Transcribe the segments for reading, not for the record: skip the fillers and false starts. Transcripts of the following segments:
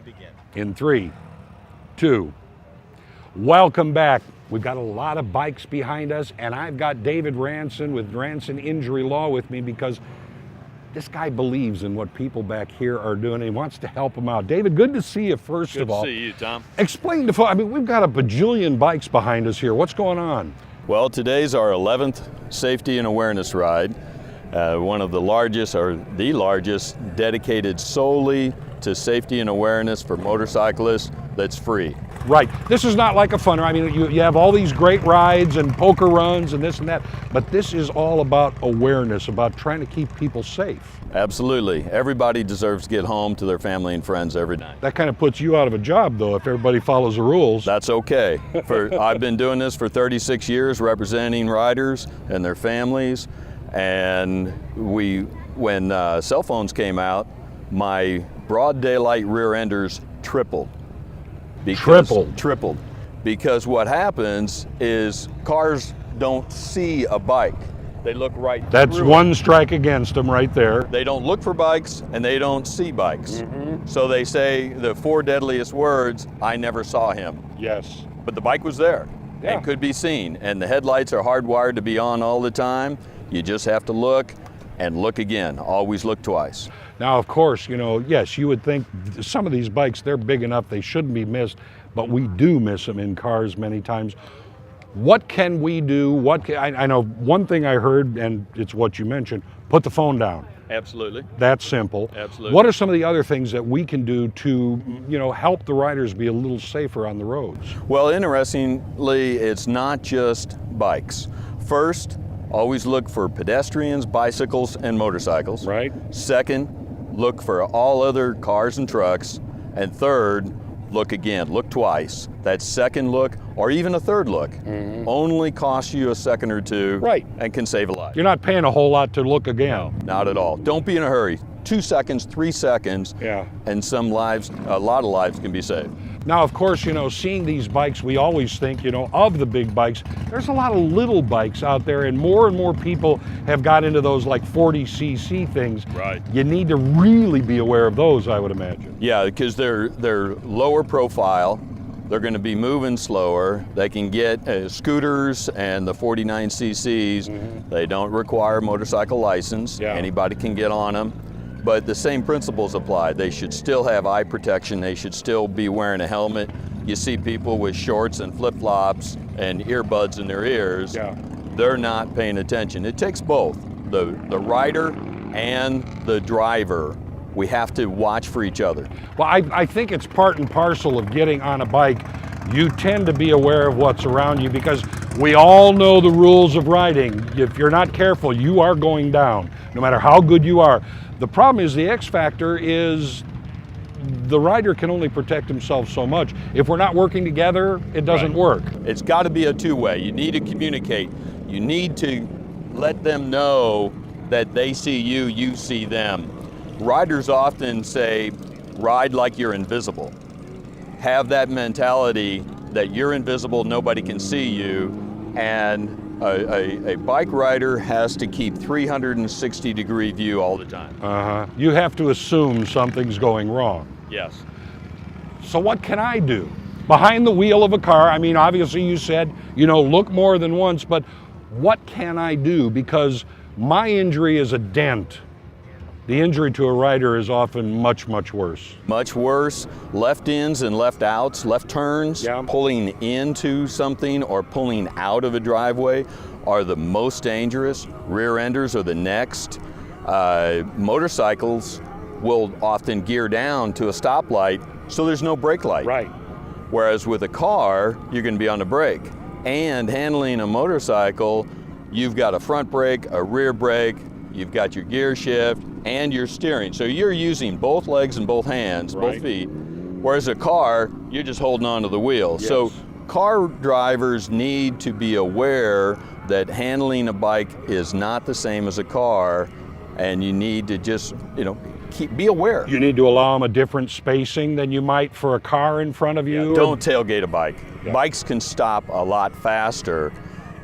and begin. In 3, 2, welcome back. We've got a lot of bikes behind us, and I've got David Ranson with Ranson Injury Law with me because this guy believes in what people back here are doing, and he wants to help them out. David, good to see you, first of all. Good to see you, Tom. Explain to folks, I mean, we've got a bajillion bikes behind us here. What's going on? Well, today's our 11th safety and awareness ride. One of the largest, or the largest, dedicated solely to safety and awareness for motorcyclists that's free. Right. This is not like a funner. I mean, you have all these great rides and poker runs and this and that, but this is all about awareness, about trying to keep people safe. Absolutely. Everybody deserves to get home to their family and friends every night. That kind of puts you out of a job, though, if everybody follows the rules. That's okay. I've been doing this for 36 years, representing riders and their families, and when cell phones came out, my broad daylight rear enders tripled. Tripled. Because what happens is cars don't see a bike. They look right That's through one it. strike against them right there. They don't look for bikes and they don't see bikes. So they say the 4 deadliest words, I never saw him. Yes. But the bike was there Yeah. and could be seen. And the headlights are hardwired to be on all the time. You just have to look and look again. Always look twice. Now, of course, you know, yes, you would think some of these bikes, they're big enough, they shouldn't be missed, but we do miss them in cars many times. What can we do? I know one thing I heard, and it's what you mentioned, put the phone down. Absolutely. That's simple. Absolutely. What are some of the other things that we can do to, you know, help the riders be a little safer on the roads? Well, interestingly, it's not just bikes. First, always look for pedestrians, bicycles, and motorcycles. Right. Second, look for all other cars and trucks. And third, look again, look twice. That second look, or even a third look, only costs you a second or two. Right. And can save a life. You're not paying a whole lot to look again. No, not at all. Don't be in a hurry. 2 seconds, 3 seconds, Yeah. and a lot of lives can be saved. Now, of course, you know, seeing these bikes, we always think, you know, of the big bikes. There's a lot of little bikes out there, and more people have got into those like 40cc things. Right. You need to really be aware of those, I would imagine. Yeah, because they're lower profile. They're going to be moving slower. They can get scooters and the 49cc's. They don't require a motorcycle license. Yeah. Anybody can get on them. But the same principles apply. They should still have eye protection. They should still be wearing a helmet. You see people with shorts and flip-flops and earbuds in their ears. Yeah. They're not paying attention. It takes both, the rider and the driver. We have to watch for each other. Well, I think it's part and parcel of getting on a bike. You tend to be aware of what's around you because we all know the rules of riding. If you're not careful, you are going down, no matter how good you are. The problem is the X factor is the rider can only protect himself so much. If we're not working together, it doesn't work. It's got to be a two-way. You need to communicate. You need to let them know that they see you, you see them. Riders often say, ride like you're invisible. Have that mentality that you're invisible, nobody can see you, and a bike rider has to keep 360-degree view all the time. You have to assume something's going wrong. Yes. So what can I do? Behind the wheel of a car, I mean, obviously you said, you know, look more than once, but what can I do? Because my injury is a dent. The injury to a rider is often much, much worse. Much worse. Left ins and left outs, left turns, Yeah. pulling into something or pulling out of a driveway are the most dangerous. Rear enders are the next. Motorcycles will often gear down to a stoplight, so there's no brake light. Right. Whereas with a car, you're going to be on the brake. And handling a motorcycle, you've got a front brake, a rear brake, you've got your gear shift, and your steering. So you're using both legs and both hands, Right. both feet. Whereas a car, you're just holding on to the wheel. Yes. So car drivers need to be aware that handling a bike is not the same as a car, and you need to just, you know, be aware. You need to allow them a different spacing than you might for a car in front of you. Don't tailgate a bike. Yeah. Bikes can stop a lot faster,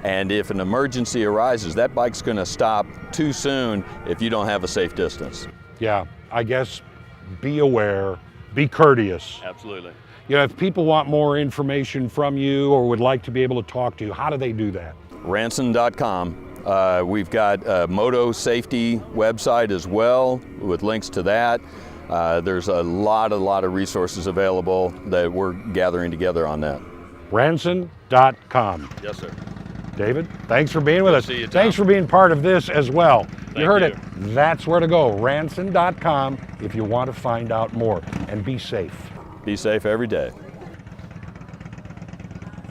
and if an emergency arises, that bike's going to stop too soon if you don't have a safe distance. Yeah, I guess be aware, Be courteous. Absolutely. You know, if people want more information from you or would like to be able to talk to you, how do they do that? Ranson.com. We've got a moto safety website as well with links to that. There's a lot of resources available that we're gathering together on that. Ranson.com. Yes, sir. David, thanks for being with us. See you, Tom. Thanks for being part of this as well. You heard you. it. That's where to go. Ranson.com if you want to find out more. And be safe. Be safe every day.